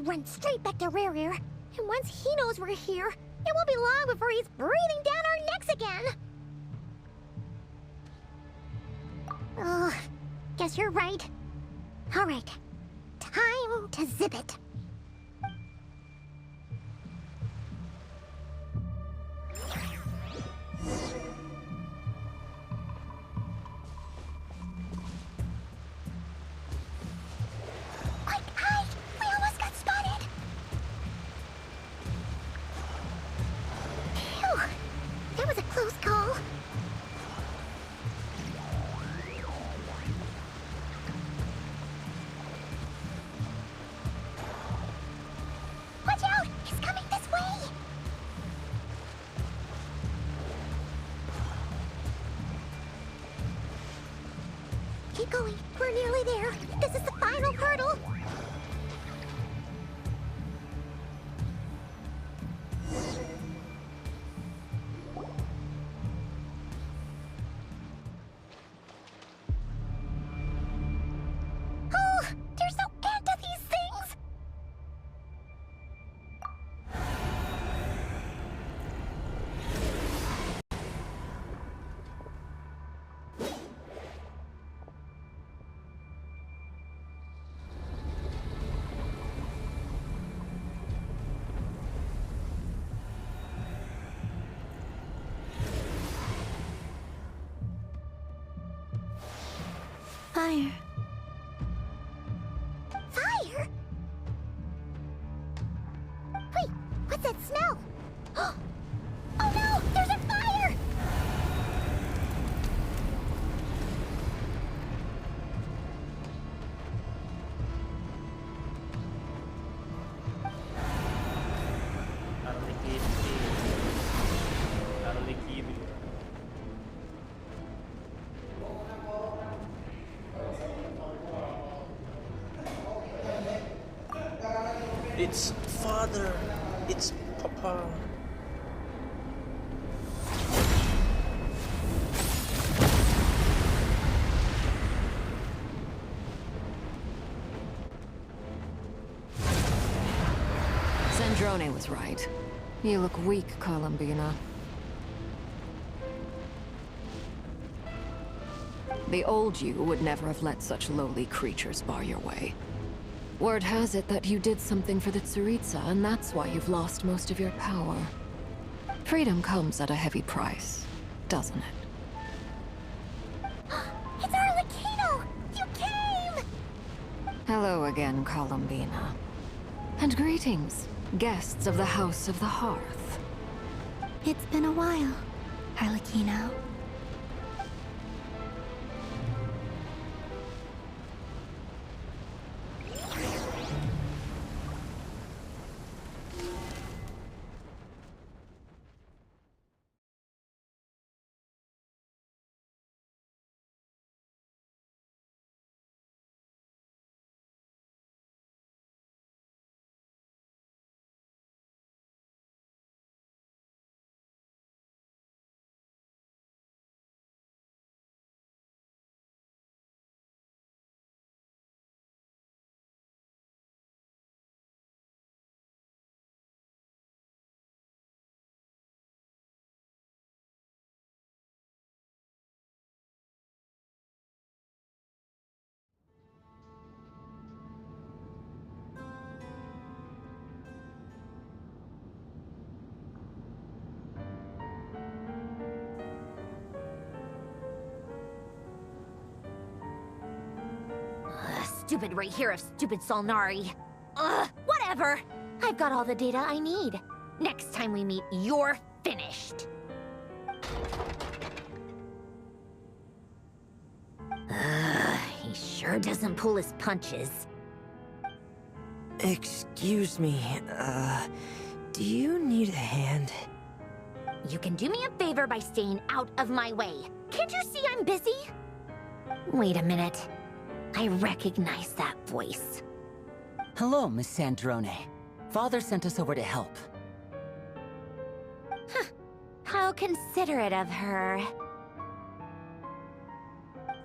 run straight back to Rare. And once he knows we're here, it won't be long before he's breathing down our necks again. Oh, guess you're right. All right, time to zip it. Quick, hide! We almost got spotted! Phew, that was a close call. Watch out! He's coming this way! Keep going. We're nearly there. This is the final hurdle. Oh, there's no end to these things. Fire. Fire? Wait, what's that smell? Oh no, there's a fire! It's father. It's papa. Sandrone was right. You look weak, Columbina. The old you would never have let such lowly creatures bar your way. Word has it that you did something for the Tsaritsa, and that's why you've lost most of your power. Freedom comes at a heavy price, doesn't it? It's Arlecchino! You came! Hello again, Columbina. And greetings, guests of the House of the Hearth. It's been a while, Arlecchino. Stupid right here of stupid Solnari. Ugh, whatever. I've got all the data I need. Next time we meet, you're finished. He sure doesn't pull his punches. Excuse me, do you need a hand? You can do me a favor by staying out of my way. Can't you see I'm busy? Wait a minute. I recognize that voice. Hello, Miss Sandrone. Father sent us over to help. Huh. How considerate of her.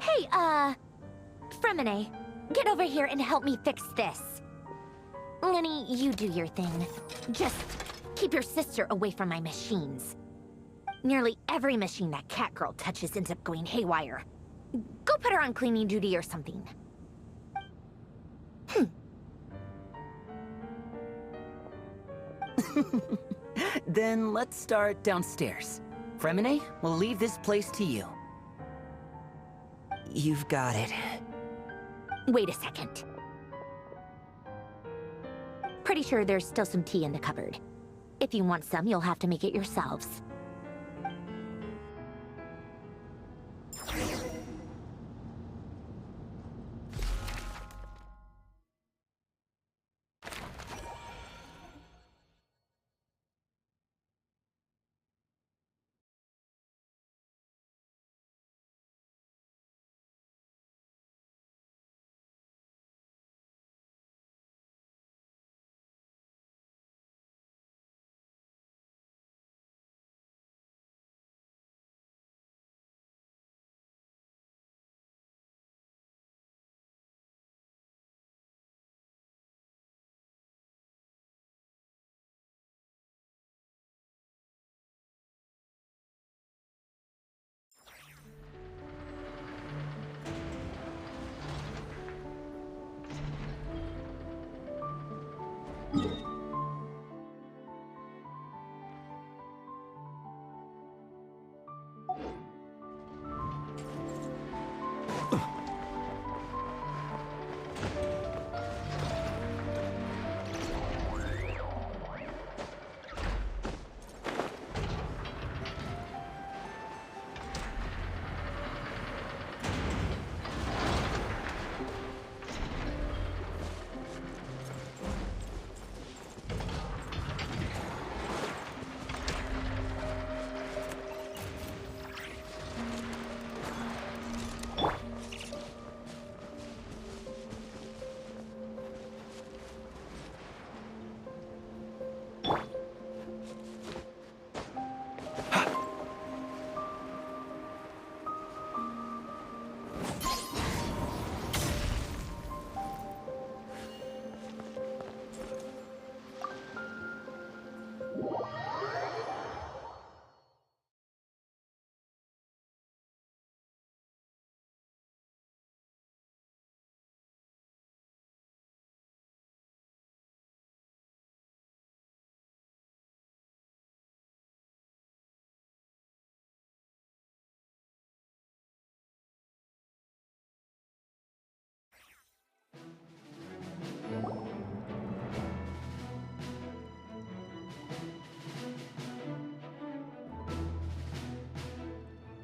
Hey, Fremine, get over here and help me fix this. Lenny, you do your thing. Just keep your sister away from my machines. Nearly every machine that Catgirl touches ends up going haywire. Go put her on cleaning duty or something. Then let's start downstairs. Fremine, we'll leave this place to you. You've got it. Wait a second. Pretty sure there's still some tea in the cupboard. If you want some, you'll have to make it yourselves.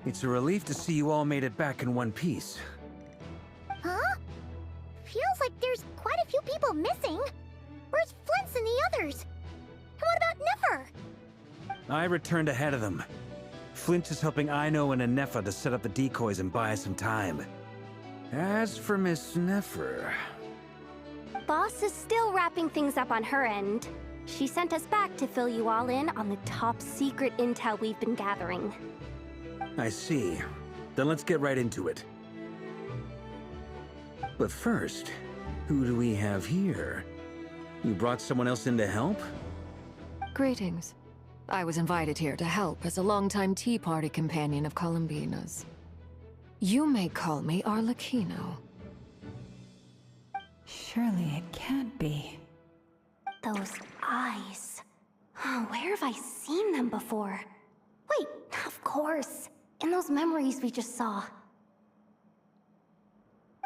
It's a relief to see you all made it back in one piece. Huh? Feels like there's quite a few people missing. Where's Flint's and the others? And what about Nefer? I returned ahead of them. Flint is helping Aino and Anefa to set up the decoys and buy us some time. As for Miss Nefer... Boss is still wrapping things up on her end. She sent us back to fill you all in on the top secret intel we've been gathering. I see. Then let's get right into it. But first, who do we have here? You brought someone else in to help? Greetings. I was invited here to help as a longtime Tea Party companion of Columbina's. You may call me Arlecchino. Surely it can't be. Those eyes. Oh, where have I seen them before? Wait, of course. In those memories we just saw.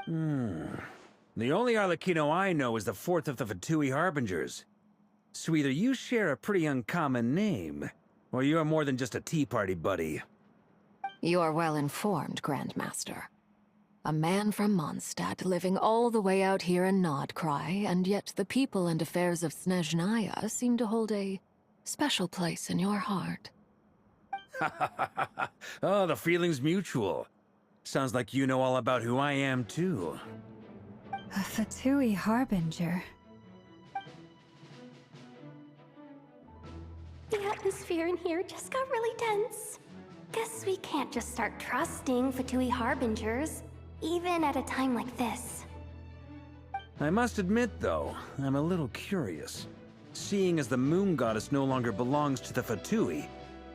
The only Arlecchino I know is the fourth of the Fatui Harbingers. So either you share a pretty uncommon name, or you're more than just a Tea Party buddy. You're well informed, Grandmaster. A man from Mondstadt living all the way out here in Nodcry, and yet the people and affairs of Snezhnaya seem to hold a special place in your heart. Oh, the feeling's mutual. Sounds like you know all about who I am, too. A Fatui Harbinger. The atmosphere in here just got really tense. Guess we can't just start trusting Fatui Harbingers, even at a time like this. I must admit, though, I'm a little curious. Seeing as the moon goddess no longer belongs to the Fatui,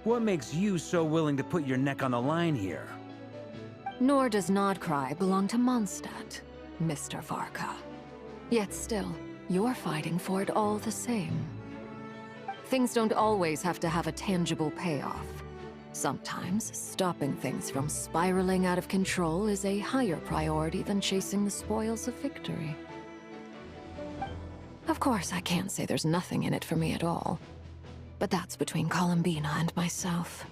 what makes you so willing to put your neck on the line here? Nor does Nodcry belong to Mondstadt, Mr. Varka. Yet still, you're fighting for it all the same. Things don't always have to have a tangible payoff. Sometimes, stopping things from spiraling out of control is a higher priority than chasing the spoils of victory. Of course, I can't say there's nothing in it for me at all. But that's between Columbina and myself.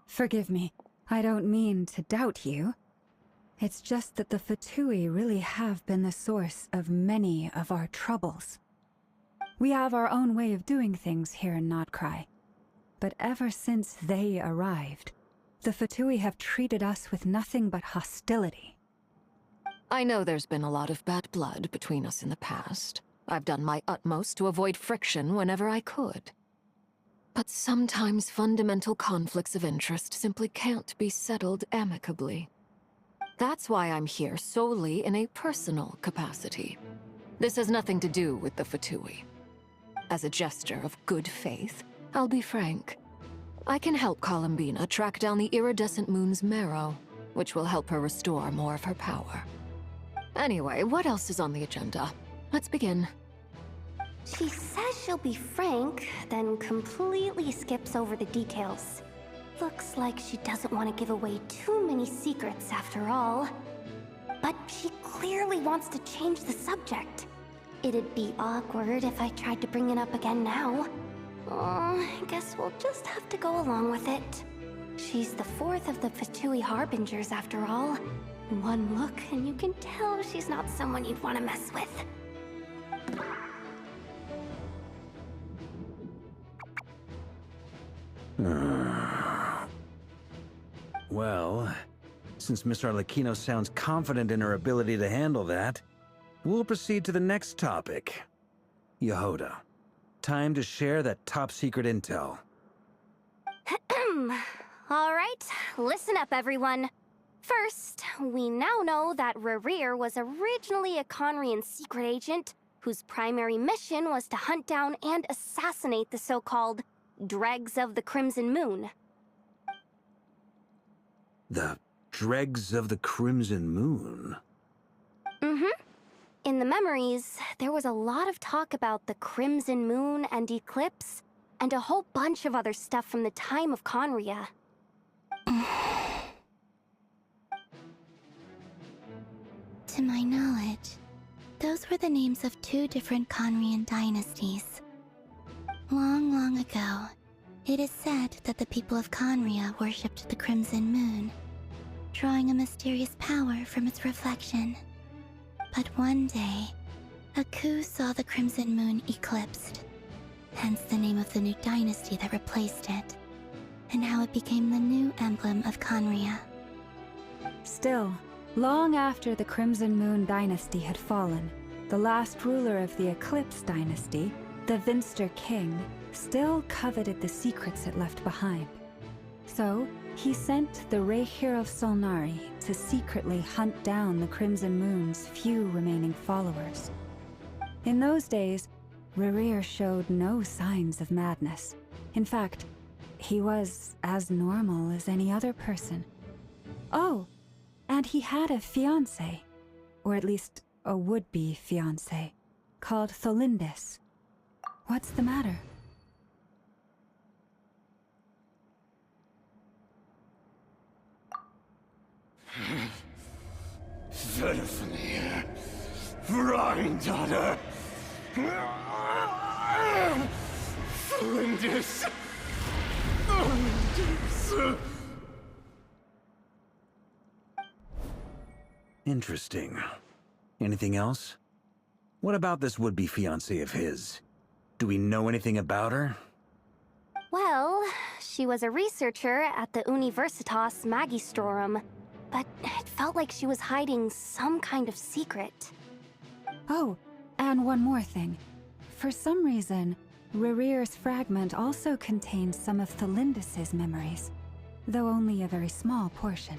Forgive me. I don't mean to doubt you. It's just that the Fatui really have been the source of many of our troubles. We have our own way of doing things here in Nodcry. But ever since they arrived, the Fatui have treated us with nothing but hostility. I know there's been a lot of bad blood between us in the past. I've done my utmost to avoid friction whenever I could. But sometimes fundamental conflicts of interest simply can't be settled amicably. That's why I'm here solely in a personal capacity. This has nothing to do with the Fatui. As a gesture of good faith, I'll be frank. I can help Columbina track down the iridescent moon's marrow, which will help her restore more of her power. Anyway, what else is on the agenda? Let's begin. She says she'll be frank, then completely skips over the details. Looks like she doesn't want to give away too many secrets after all. But she clearly wants to change the subject. It'd be awkward if I tried to bring it up again now. I guess we'll just have to go along with it. She's the fourth of the Fatui Harbingers after all. One look and you can tell she's not someone you'd want to mess with. Well, since Miss Arlecchino sounds confident in her ability to handle that, we'll proceed to the next topic. Yehoda, time to share that top-secret intel. All right, listen up, everyone. First, we now know that Rerir was originally a Conrian secret agent whose primary mission was to hunt down and assassinate the so-called Dregs of the Crimson Moon. The Dregs of the Crimson Moon? In the memories, there was a lot of talk about the Crimson Moon and Eclipse, and a whole bunch of other stuff from the time of Conria. To my knowledge, those were the names of two different Conrian dynasties. Long, long ago, it is said that the people of Conria worshipped the Crimson Moon, drawing a mysterious power from its reflection. But one day, a coup saw the Crimson Moon eclipsed, hence the name of the new dynasty that replaced it, and how it became the new emblem of Conria. Still, long after the Crimson Moon dynasty had fallen, the last ruler of the Eclipse dynasty, the Vinster King, still coveted the secrets it left behind. So, he sent the Rehir of Solnari to secretly hunt down the Crimson Moon's few remaining followers. In those days, Rerir showed no signs of madness. In fact, he was as normal as any other person. Oh, and he had a fiancé, or at least a would-be fiancé, called Tholindis. What's the matter? Verfnir, Rheindaughter, Flinders. Interesting. Anything else? What about this would-be fiancé of his? Do we know anything about her? Well, she was a researcher at the Universitas Magistrorum, but it felt like she was hiding some kind of secret. Oh, and one more thing. For some reason, Rerear's fragment also contains some of Thelindis' memories, though only a very small portion.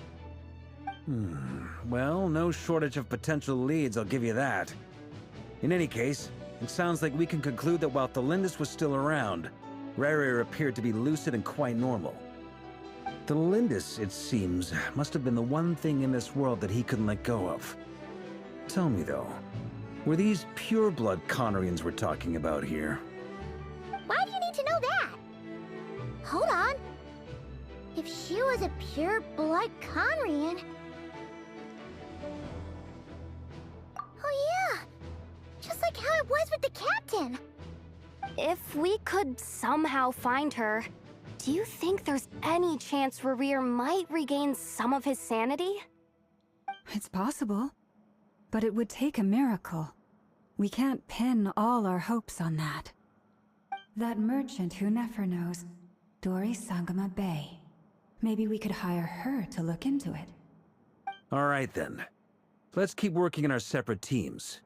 Well, no shortage of potential leads, I'll give you that. In any case, it sounds like we can conclude that while Thelindis was still around, Rerear appeared to be lucid and quite normal. Thelindis, it seems, must have been the one thing in this world that he couldn't let go of. Tell me though, were these pure-blood Conorians we're talking about here? Why do you need to know that? Hold on. If she was a pure-blood Conrian... Oh yeah! Just like how it was with the captain! If we could somehow find her, do you think there's any chance Rerear might regain some of his sanity? It's possible, but it would take a miracle. We can't pin all our hopes on that. That merchant who never knows, Dori Sangama Bay. Maybe we could hire her to look into it. All right then. Let's keep working in our separate teams.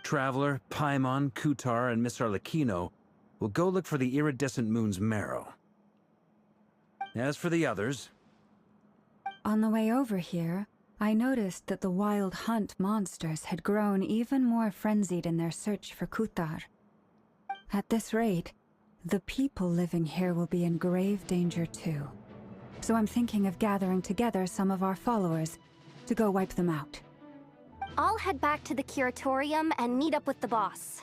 Traveler, Paimon, Kutar, and Miss Arlecchino will go look for the iridescent moon's marrow. As for the others... On the way over here, I noticed that the Wild Hunt monsters had grown even more frenzied in their search for Kutar. At this rate, the people living here will be in grave danger too. So I'm thinking of gathering together some of our followers to go wipe them out. I'll head back to the Curatorium and meet up with the boss.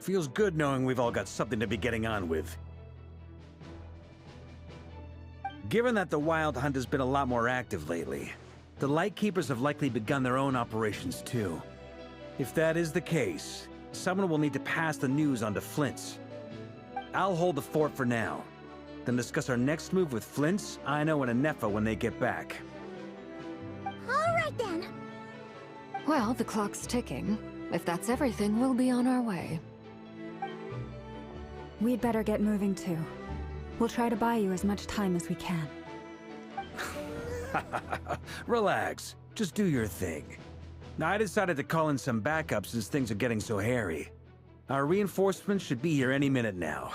Feels good knowing we've all got something to be getting on with. Given that the Wild Hunt has been a lot more active lately, the Lightkeepers have likely begun their own operations too. If that is the case, someone will need to pass the news on to Flint's. I'll hold the fort for now, then discuss our next move with Flint's, Aino, and Anefa when they get back. Alright then! Well, the clock's ticking. If that's everything, we'll be on our way. We'd better get moving too. We'll try to buy you as much time as we can. Relax. Just do your thing. Now, I decided to call in some backup since things are getting so hairy. Our reinforcements should be here any minute now.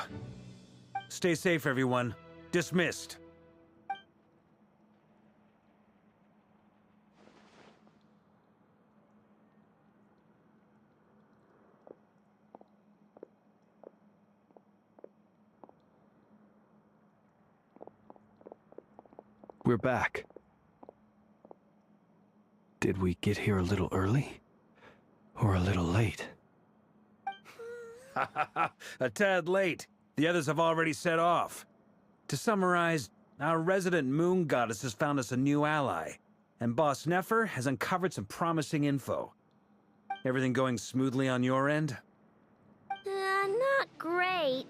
Stay safe, everyone. Dismissed. We're back. Did we get here a little early? Or a little late? A tad late. The others have already set off. To summarize, our resident moon goddess has found us a new ally, and Boss Nefer has uncovered some promising info. Everything going smoothly on your end? Not great.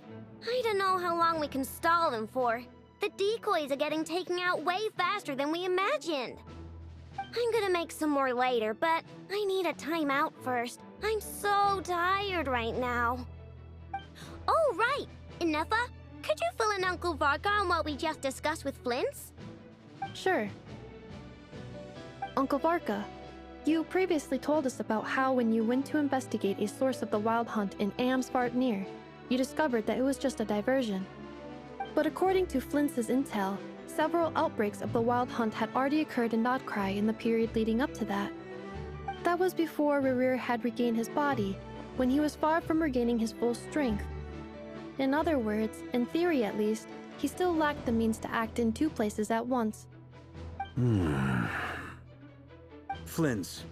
I don't know how long we can stall them for. The decoys are getting taken out way faster than we imagined. I'm gonna make some more later, but I need a timeout first. I'm so tired right now. Oh, right! Inefa, could you fill in Uncle Varka on what we just discussed with Flint's? Sure. Uncle Varka, you previously told us about how when you went to investigate a source of the Wild Hunt in Amsvartnir, you discovered that it was just a diversion. But according to Flint's intel, several outbreaks of the Wild Hunt had already occurred in Nodcry in the period leading up to that. That was before Rerear had regained his body, when he was far from regaining his full strength. In other words, in theory at least, he still lacked the means to act in two places at once. Flint's,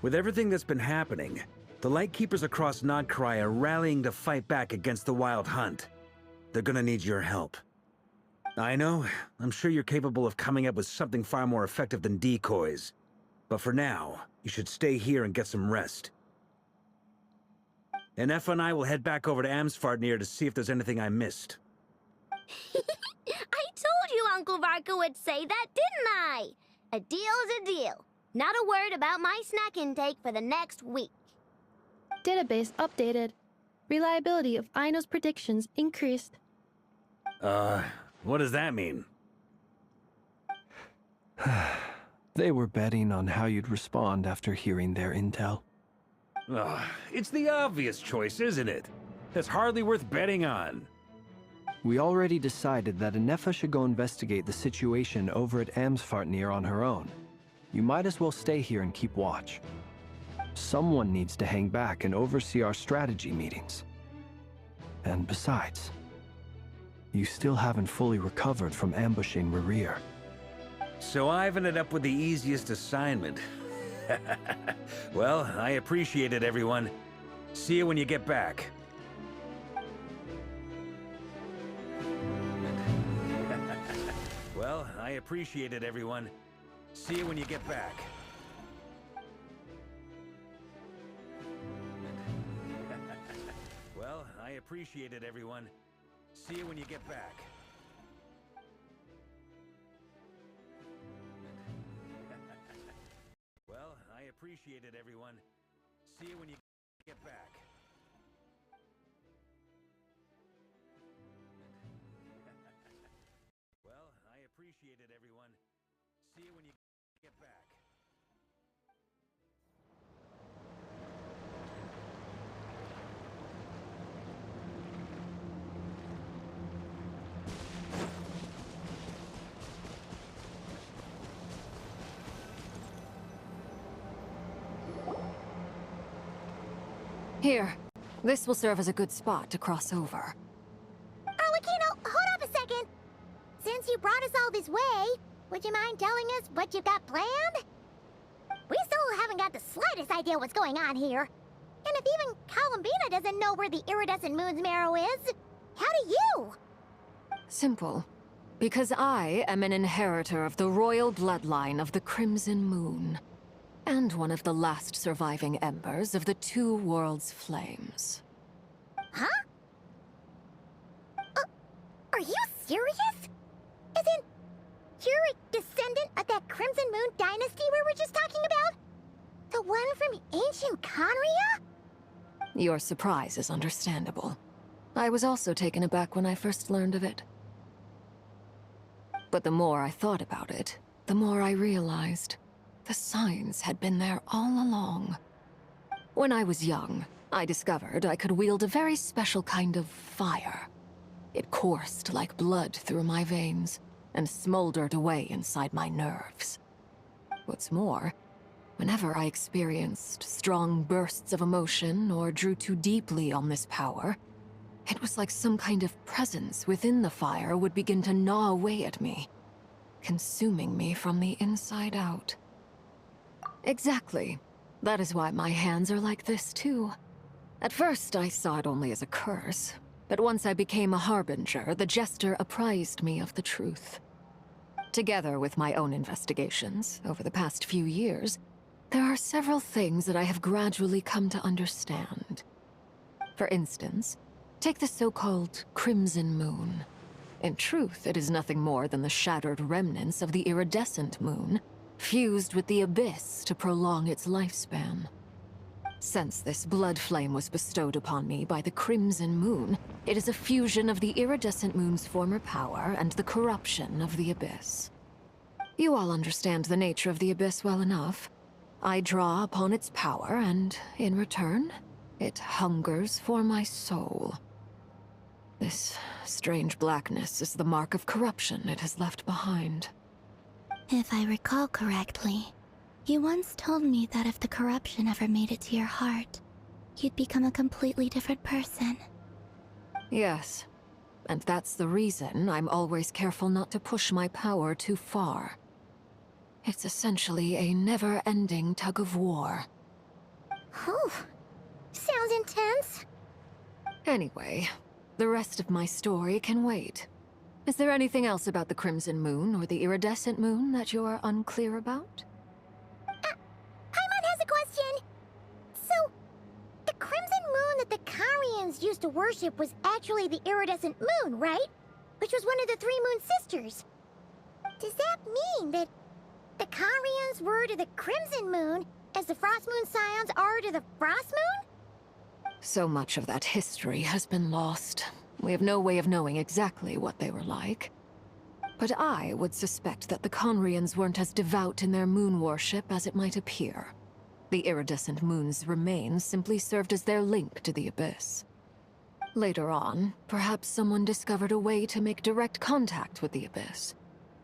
with everything that's been happening, the Lightkeepers across Nodcry are rallying to fight back against the Wild Hunt. They're gonna need your help. I know, I'm sure you're capable of coming up with something far more effective than decoys. But for now, you should stay here and get some rest. And Effa and I will head back over to Amsvartnir to see if there's anything I missed. I told you Uncle Varka would say that, didn't I? A deal is a deal. Not a word about my snack intake for the next week. Database updated. Reliability of Aino's predictions increased. What does that mean? They were betting on how you'd respond after hearing their intel. Ugh, it's the obvious choice, isn't it? That's hardly worth betting on. We already decided that Anefa should go investigate the situation over at Amsfartnir on her own. You might as well stay here and keep watch. Someone needs to hang back and oversee our strategy meetings. And besides, you still haven't fully recovered from ambushing Rerir. So I've ended up with the easiest assignment. Well, I appreciate it, everyone. See you when you get back. Well, I appreciate it, everyone. See you when you get back. Well, I appreciate it, everyone. See you when you get back. Well, I appreciate it, everyone. See you when you get back. Well, I appreciate it, everyone. See you when you get back. Here. This will serve as a good spot to cross over. Arlecchino, hold up a second! Since you brought us all this way, would you mind telling us what you got planned? We still haven't got the slightest idea what's going on here. And if even Columbina doesn't know where the iridescent moon's marrow is, how do you? Simple. Because I am an inheritor of the royal bloodline of the Crimson Moon. And one of the last surviving embers of the Two Worlds Flames. Huh? Are you serious? As in, you're a descendant of that Crimson Moon dynasty we were just talking about? The one from ancient Conria? Your surprise is understandable. I was also taken aback when I first learned of it. But the more I thought about it, the more I realized the signs had been there all along. When I was young, I discovered I could wield a very special kind of fire. It coursed like blood through my veins and smoldered away inside my nerves. What's more, whenever I experienced strong bursts of emotion or drew too deeply on this power, it was like some kind of presence within the fire would begin to gnaw away at me, consuming me from the inside out. Exactly. That is why my hands are like this, too. At first, I saw it only as a curse, but once I became a harbinger, the Jester apprised me of the truth. Together with my own investigations, over the past few years, there are several things that I have gradually come to understand. For instance, take the so-called Crimson Moon. In truth, it is nothing more than the shattered remnants of the iridescent moon, fused with the Abyss to prolong its lifespan. Since this blood flame was bestowed upon me by the Crimson Moon, it is a fusion of the iridescent moon's former power and the corruption of the Abyss. You all understand the nature of the Abyss well enough. I draw upon its power, and in return, it hungers for my soul. This strange blackness is the mark of corruption it has left behind. If I recall correctly, you once told me that if the corruption ever made it to your heart, you'd become a completely different person. Yes, and that's the reason I'm always careful not to push my power too far. It's essentially a never-ending tug of war. Whew. Sounds intense. Anyway, the rest of my story can wait. Is there anything else about the Crimson Moon or the Iridescent Moon that you're unclear about? Paimon has a question! So, the Crimson Moon that the Carians used to worship was actually the Iridescent Moon, right? Which was one of the three Moon Sisters. Does that mean that the Carians were to the Crimson Moon as the Frost Moon Scions are to the Frost Moon? So much of that history has been lost. We have no way of knowing exactly what they were like. But I would suspect that the Conrians weren't as devout in their moon worship as it might appear. The iridescent moon's remains simply served as their link to the Abyss. Later on, perhaps someone discovered a way to make direct contact with the Abyss.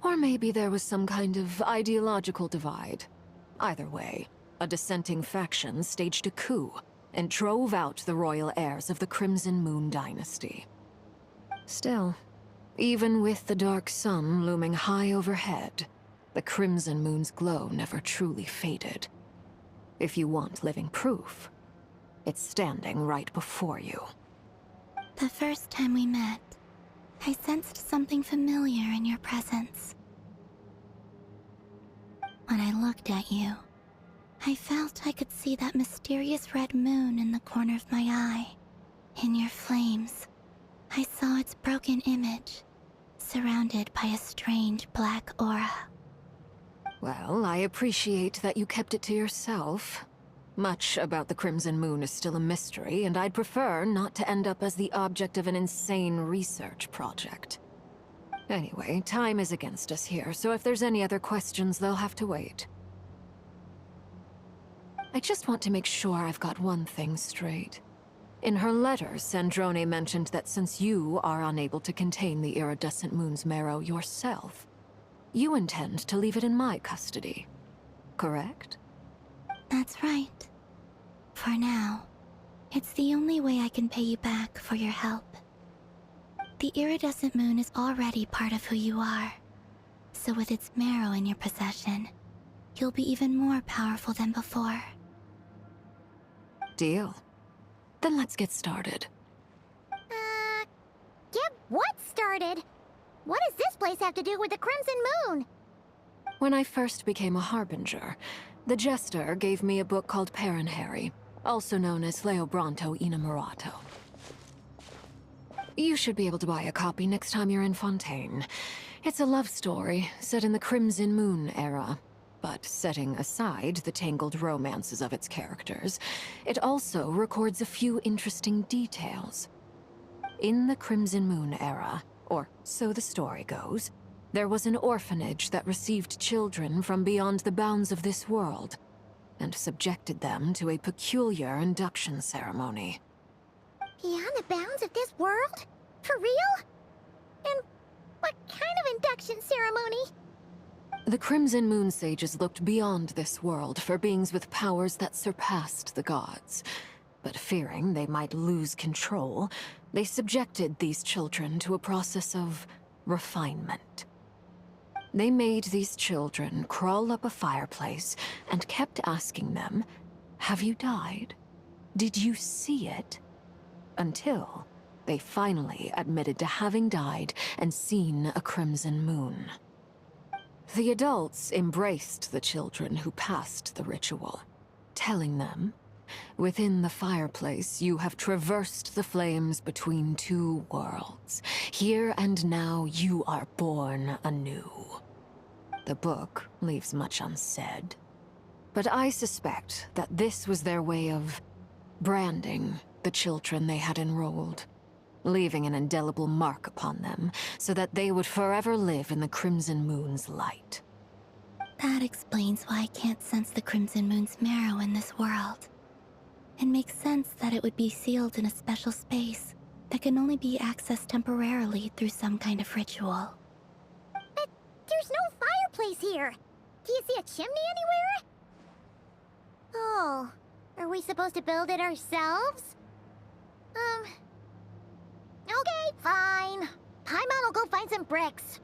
Or maybe there was some kind of ideological divide. Either way, a dissenting faction staged a coup and drove out the royal heirs of the Crimson Moon dynasty. Still, even with the dark sun looming high overhead, the Crimson Moon's glow never truly faded. If you want living proof, it's standing right before you. The first time we met, I sensed something familiar in your presence. When I looked at you, I felt I could see that mysterious red moon in the corner of my eye. In your flames, I saw its broken image, surrounded by a strange black aura. Well, I appreciate that you kept it to yourself. Much about the Crimson Moon is still a mystery, and I'd prefer not to end up as the object of an insane research project. Anyway, time is against us here, so if there's any other questions, they'll have to wait. I just want to make sure I've got one thing straight. In her letter, Sandrone mentioned that since you are unable to contain the iridescent moon's marrow yourself, you intend to leave it in my custody, correct? That's right. For now, it's the only way I can pay you back for your help. The iridescent moon is already part of who you are, so with its marrow in your possession, you'll be even more powerful than before. Deal. Then let's get started. Get what started? What does this place have to do with the Crimson Moon? When I first became a Harbinger, the Jester gave me a book called Paranhari, also known as Leobranto Innamorato. You should be able to buy a copy next time you're in Fontaine. It's a love story set in the Crimson Moon era, but setting aside the tangled romances of its characters, it also records a few interesting details. In the Crimson Moon era, or so the story goes, there was an orphanage that received children from beyond the bounds of this world, and subjected them to a peculiar induction ceremony. Beyond the bounds of this world? For real? And what kind of induction ceremony? The Crimson Moon sages looked beyond this world for beings with powers that surpassed the gods. But fearing they might lose control, they subjected these children to a process of refinement. They made these children crawl up a fireplace and kept asking them, "Have you died? Did you see it?" Until they finally admitted to having died and seen a crimson moon. The adults embraced the children who passed the ritual, telling them, "Within the fireplace, you have traversed the flames between two worlds. Here and now, you are born anew." The book leaves much unsaid, but I suspect that this was their way of branding the children they had enrolled, leaving an indelible mark upon them so that they would forever live in the Crimson Moon's light. That explains why I can't sense the Crimson Moon's marrow in this world. It makes sense that it would be sealed in a special space that can only be accessed temporarily through some kind of ritual. But there's no fireplace here. Do you see a chimney anywhere? Oh, are we supposed to build it ourselves? Okay, fine. Paimon will go find some bricks.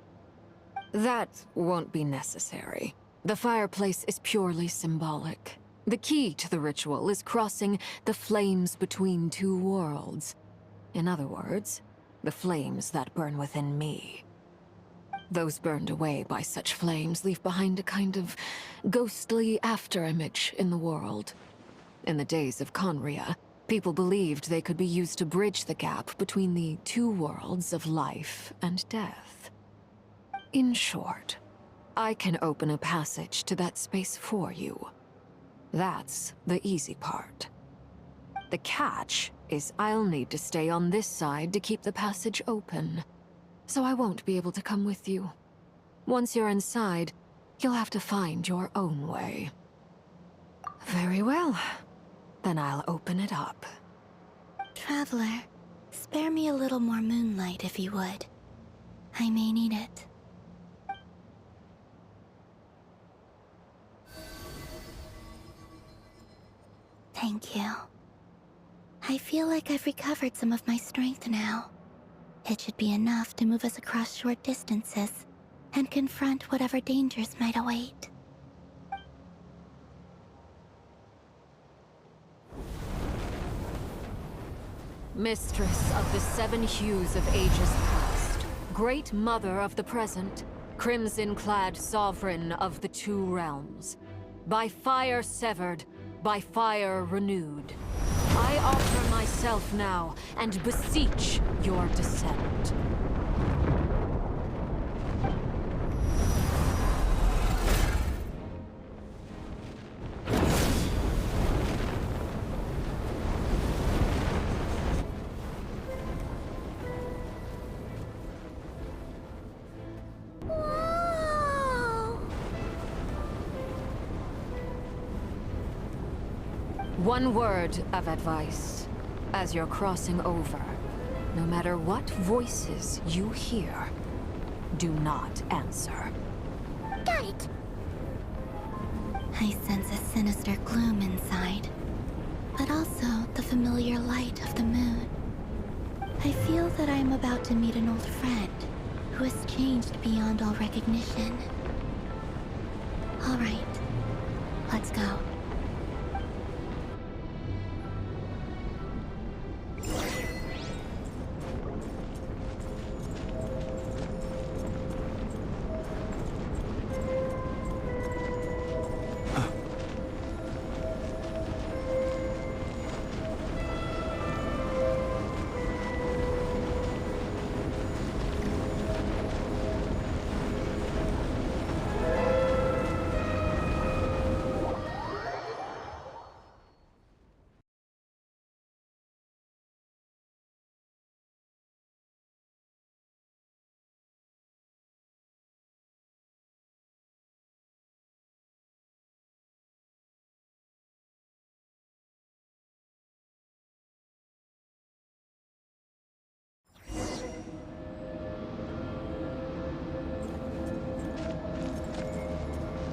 That won't be necessary. The fireplace is purely symbolic. The key to the ritual is crossing the flames between two worlds. In other words, the flames that burn within me. Those burned away by such flames leave behind a kind of ghostly afterimage in the world. In the days of Conria, people believed they could be used to bridge the gap between the two worlds of life and death. In short, I can open a passage to that space for you. That's the easy part. The catch is I'll need to stay on this side to keep the passage open, so I won't be able to come with you. Once you're inside, you'll have to find your own way. Very well. Then I'll open it up. Traveler, spare me a little more moonlight if you would. I may need it. Thank you. I feel like I've recovered some of my strength now. It should be enough to move us across short distances and confront whatever dangers might await. Mistress of the seven hues of ages past, Great Mother of the present, crimson-clad sovereign of the two realms, by fire severed, by fire renewed, I offer myself now and beseech your descent. One word of advice. As you're crossing over, no matter what voices you hear, do not answer. Got it! I sense a sinister gloom inside, but also the familiar light of the moon. I feel that I am about to meet an old friend who has changed beyond all recognition. All right, let's go.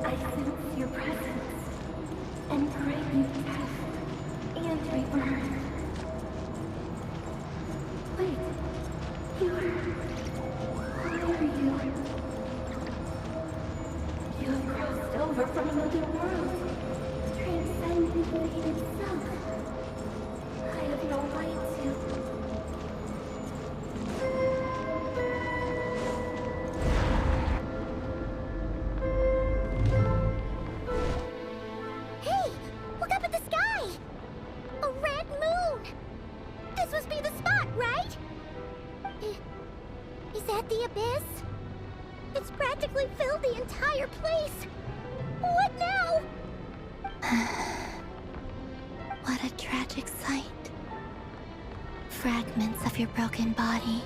I sense your presence and bring you death and rebirth. Wait, where are you? You have crossed over from another world, transcending fate itself. I have no right to. The abyss? It's practically filled the entire place. What now? What a tragic sight. Fragments of your broken body,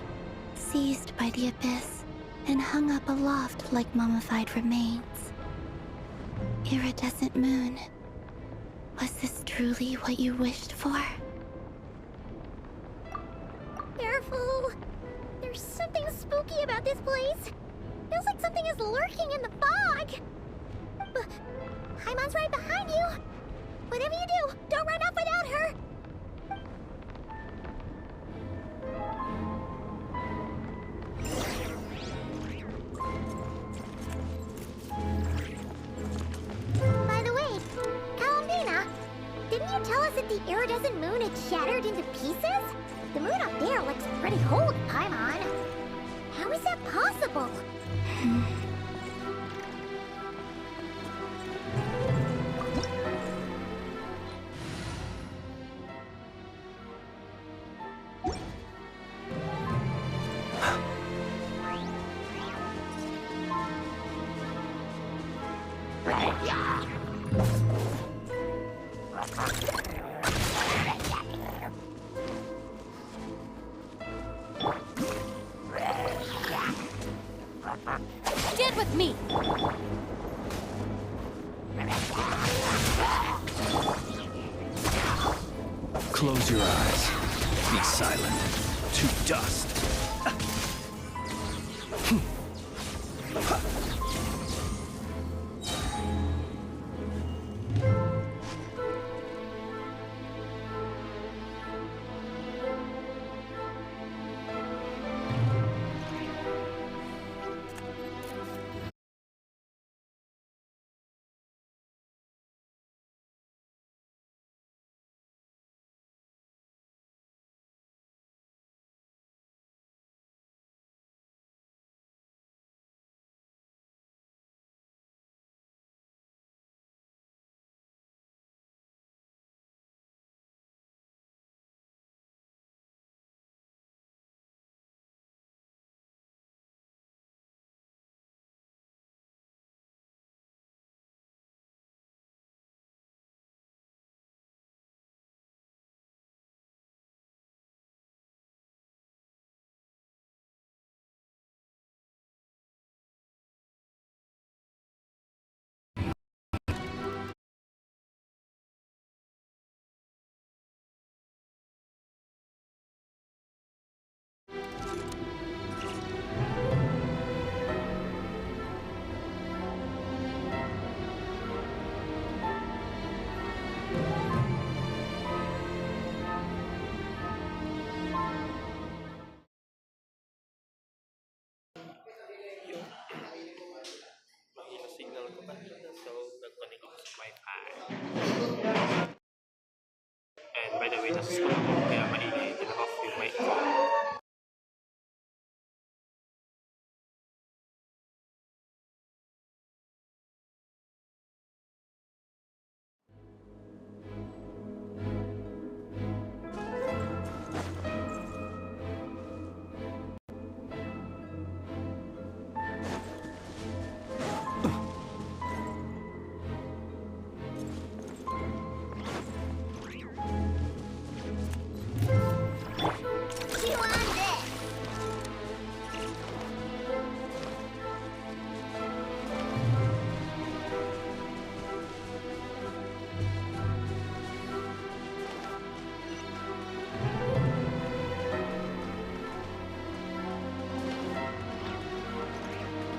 seized by the abyss, and hung up aloft like mummified remains. Iridescent moon, was this truly what you wished for? Careful! There's something spooky about this place. Feels like something is lurking in the fog. Paimon's right behind you. Whatever you do, don't run off without her. By the way, Kalamina, didn't you tell us that the iridescent moon had shattered into pieces? The moon up there looks pretty cold, Paimon. How is that possible? Stand with me! Close your eyes. Be silent. To dust. Signal ko ba? So, nag-connect ako sa Wi-Fi. And by the way, nasa school ako, kaya maingay. Tin-off yung mic ko.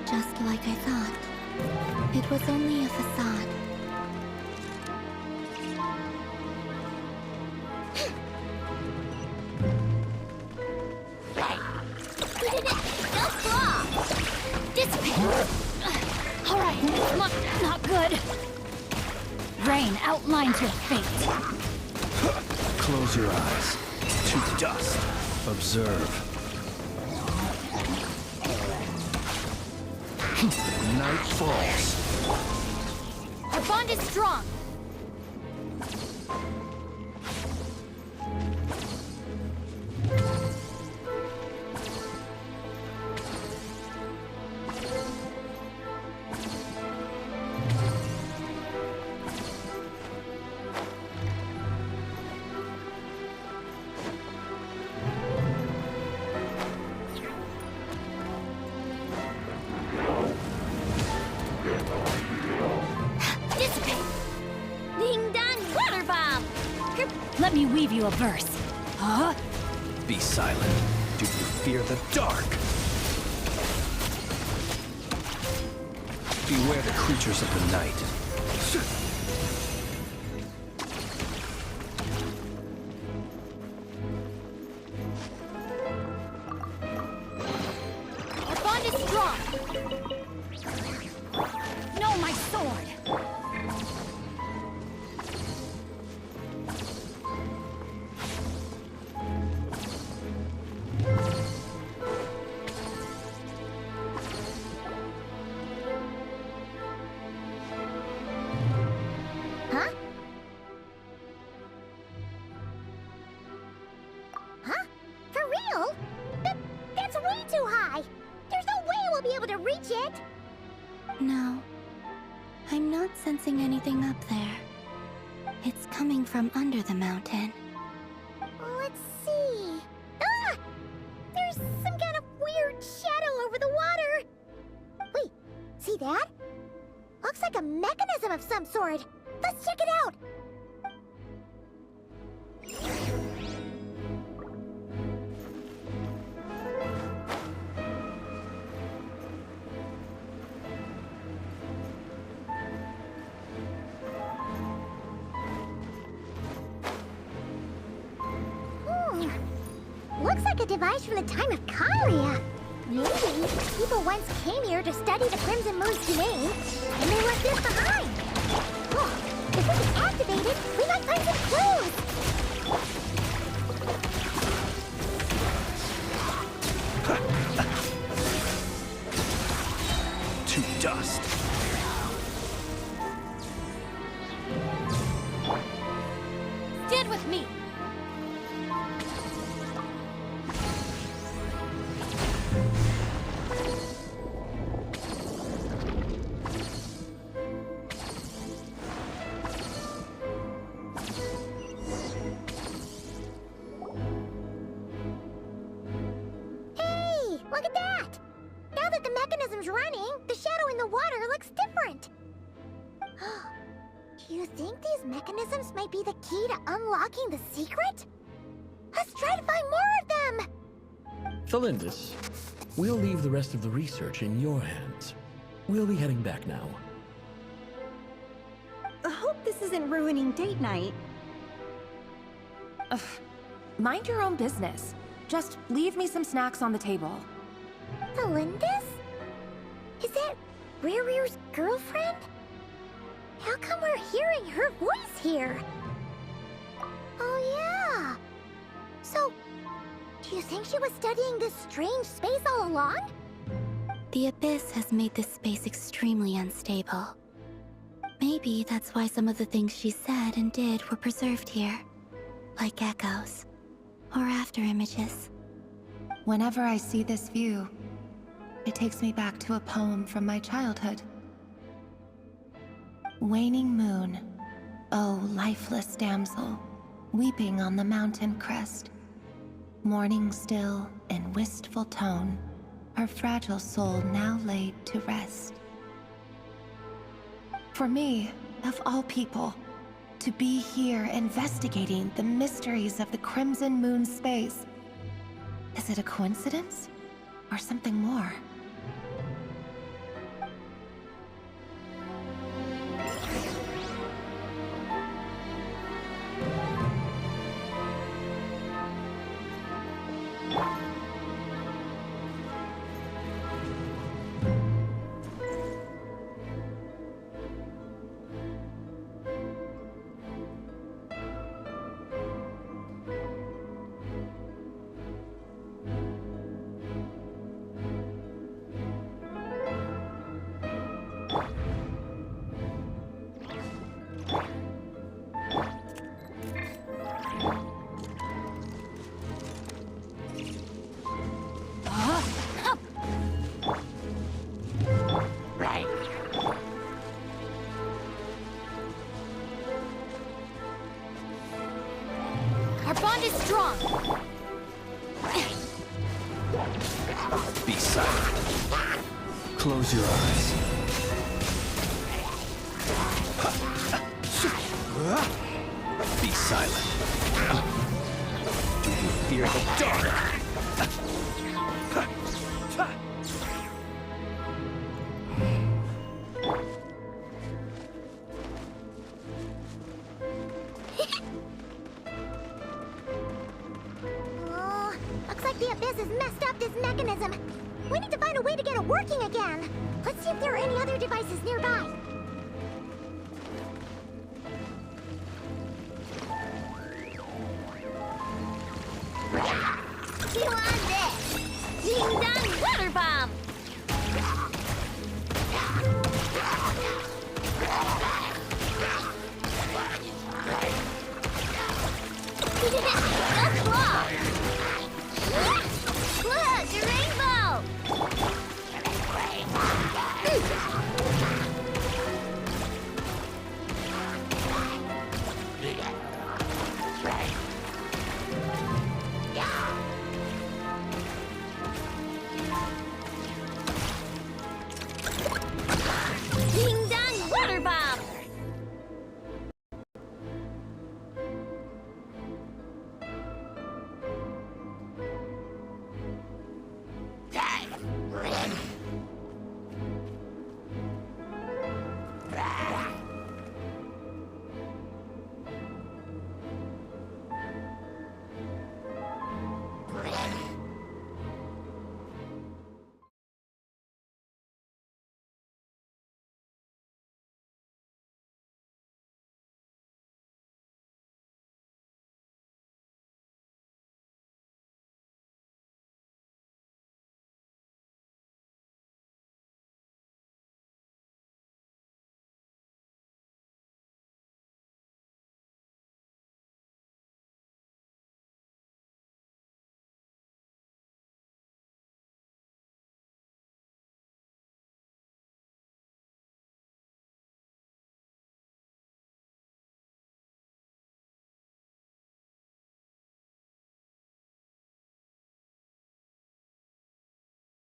Just like I thought. It was only a facade. Alright, not good. Rain outlines your fate. Close your eyes. To dust. Observe. Night falls. Our bond is strong. Let me weave you a verse. Huh? Be silent. Do you fear the dark? Beware the creatures of the night. Our bond is strong. No, my sword. No, I'm not sensing anything up there. It's coming from under the mountain. Let's see. Ah! There's some kind of weird shadow over the water. Wait, see that? Looks like a mechanism of some sort. Let's check it out. Looks like a device from the time of Kalia. Maybe people once came here to study the Crimson Moon's domain, and they left this behind. Oh, if this is activated, we might find some clues. To dust. Stand with me. Look at that! Now that the mechanism's running, the shadow in the water looks different. Do you think these mechanisms might be the key to unlocking the secret? Let's try to find more of them! Thalindis, we'll leave the rest of the research in your hands. We'll be heading back now. I hope this isn't ruining date night. Mind your own business. Just leave me some snacks on the table. Thalindis? Is that Rear's girlfriend? How come we're hearing her voice here? Oh yeah! So, do you think she was studying this strange space all along? The Abyss has made this space extremely unstable. Maybe that's why some of the things she said and did were preserved here. Like echoes. Or after images. Whenever I see this view, it takes me back to a poem from my childhood. Waning moon, oh lifeless damsel, weeping on the mountain crest. Mourning still in wistful tone, her fragile soul now laid to rest. For me, of all people, to be here investigating the mysteries of the Crimson Moon space. Is it a coincidence? Or something more? Our bond is strong. Be silent. Close your eyes. Be silent. Do you fear the dark? Looks like the Abyss has messed up this mechanism. We need to find a way to get it working again. Let's see if there are any other devices nearby.